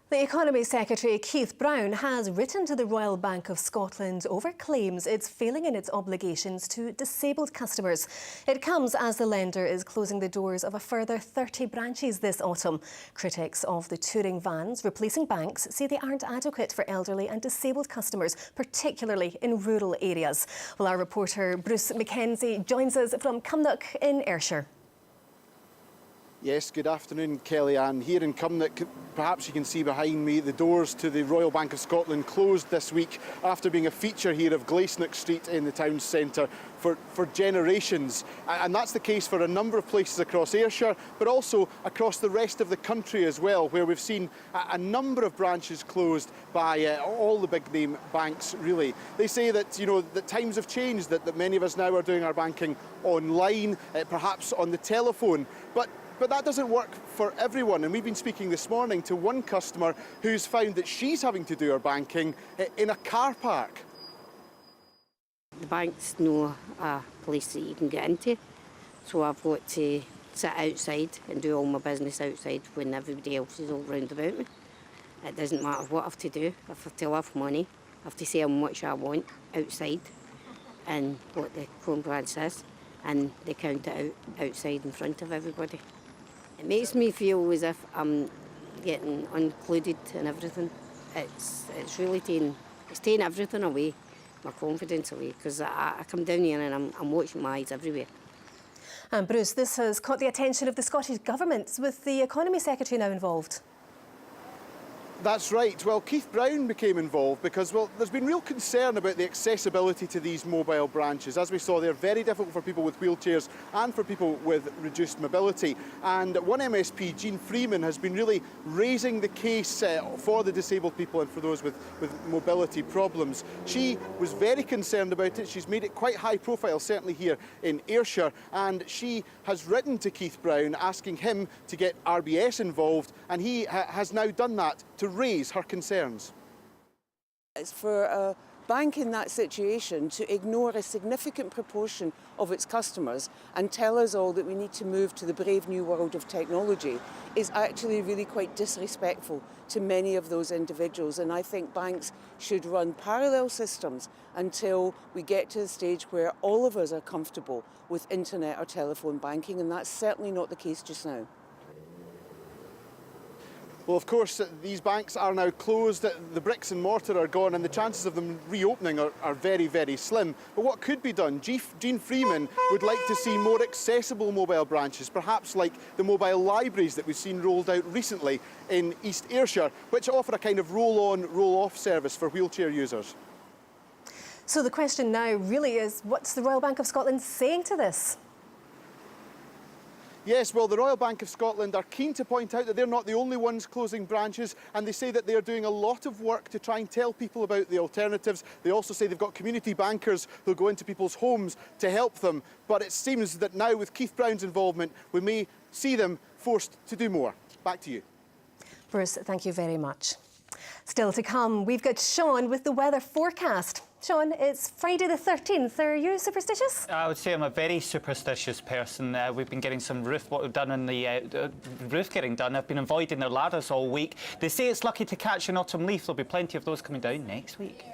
The Economy Secretary Keith Brown has written to the Royal Bank of Scotland over claims it's failing in its obligations to disabled customers. It comes as the lender is closing the doors of a further 30 branches this autumn. Critics of the touring vans replacing banks say they aren't adequate for elderly and disabled customers, particularly in rural areas. Well, our reporter Bruce Mackenzie joins us from Cumnock in Ayrshire. Yes, good afternoon, Kellyanne. Here in Cumnock, perhaps you can see behind me, the doors to the Royal Bank of Scotland closed this week after being a feature here of Glacenock Street in the town centre for generations. And that's the case for a number of places across Ayrshire, but also across the rest of the country as well, where we've seen a number of branches closed by all the big name banks, really. They say that, that times have changed, that many of us now are doing our banking online, perhaps on the telephone. But that doesn't work for everyone, and we've been speaking this morning to one customer who's found that she's having to do her banking in a car park. The bank's no a place that you can get into, so I've got to sit outside and do all my business outside when everybody else is all round about me. It doesn't matter what I have to do. If I have to have money, I have to say how much I want outside and what the phone branch says, and they count it out outside in front of everybody. It makes me feel as if I'm getting included in everything. It's really taking everything away, my confidence away, because I come down here and I'm watching my eyes everywhere. And Bruce, this has caught the attention of the Scottish Government, with the Economy Secretary now involved. That's right. Well, Keith Brown became involved because, well, there's been real concern about the accessibility to these mobile branches. As we saw, they're very difficult for people with wheelchairs and for people with reduced mobility. And one MSP, Jean Freeman, has been really raising the case for the disabled people and for those with mobility problems. She was very concerned about it. She's made it quite high profile, certainly here in Ayrshire. And she has written to Keith Brown asking him to get RBS involved, and he has now done that to raise her concerns. It's for a bank in that situation to ignore a significant proportion of its customers and tell us all that we need to move to the brave new world of technology is actually really quite disrespectful to many of those individuals. And I think banks should run parallel systems until we get to the stage where all of us are comfortable with internet or telephone banking, and that's certainly not the case just now. Well, of course, these banks are now closed, the bricks and mortar are gone, and the chances of them reopening are very, very slim. But what could be done? Jean Freeman would like to see more accessible mobile branches, perhaps like the mobile libraries that we've seen rolled out recently in East Ayrshire, which offer a kind of roll-on, roll-off service for wheelchair users. So the question now really is, what's the Royal Bank of Scotland saying to this? Yes, well, the Royal Bank of Scotland are keen to point out that they're not the only ones closing branches, and they say that they are doing a lot of work to try and tell people about the alternatives. They also say they've got community bankers who'll go into people's homes to help them. But it seems that now, with Keith Brown's involvement, we may see them forced to do more. Back to you. Bruce, thank you very much. Still to come, we've got Sean with the weather forecast. Sean, it's Friday the 13th. Are you superstitious? I would say I'm a very superstitious person. We've been getting some roof work done on the roof getting done. I've been avoiding their ladders all week. They say it's lucky to catch an autumn leaf. There'll be plenty of those coming down next week.